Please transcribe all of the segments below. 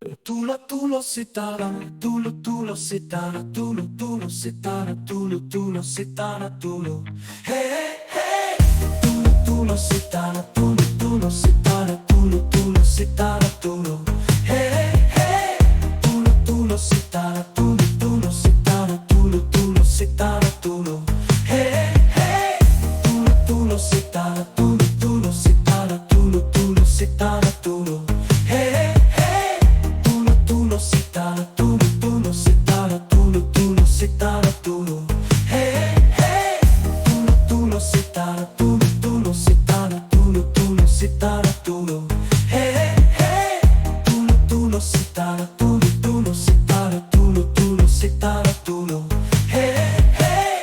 Tulo sitara, tulo sitara, tulo sitara, tulo sitara, tulo. Hey hey hey. Tulo sitara, tulo sitara, tulo sitara, tulo. Hey hey hey. Tulo sitara, tulo sitara, tulo sitara, tulo. Hey hey hey. Tulo sitara, tulo sitara, tulo sitara, tulo. Hey hey hey. Tulo sitara, tulo sitara, tulo sitara, tulo. Hey hey hey. Tulo sitara, tulo sitara, tulo sitara, tulo. Hey hey hey. Tulo sitara, tulo sitara, tulo sitara, tulo. Hey hey hey.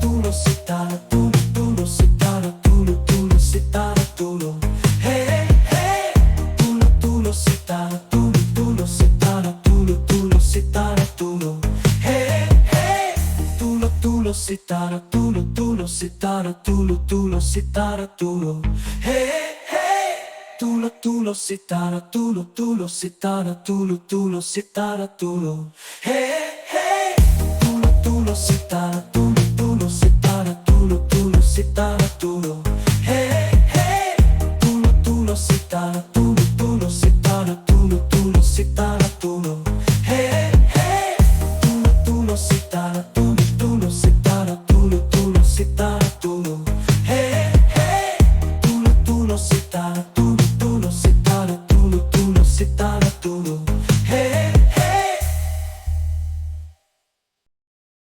Tulo sitara, tulo sitara, tulo sitara, tulo. Hey hey hey. Tulo sitara, tulo sitara, tulo sitara, tulo. Hey hey hey. Tulo sitara, tulo sitara, tulo sitara, tulo. Hey hey hey. Tulo sitara, tulo sitara, tulo sitara, tulo. Hey hey hey. Tulo sitara.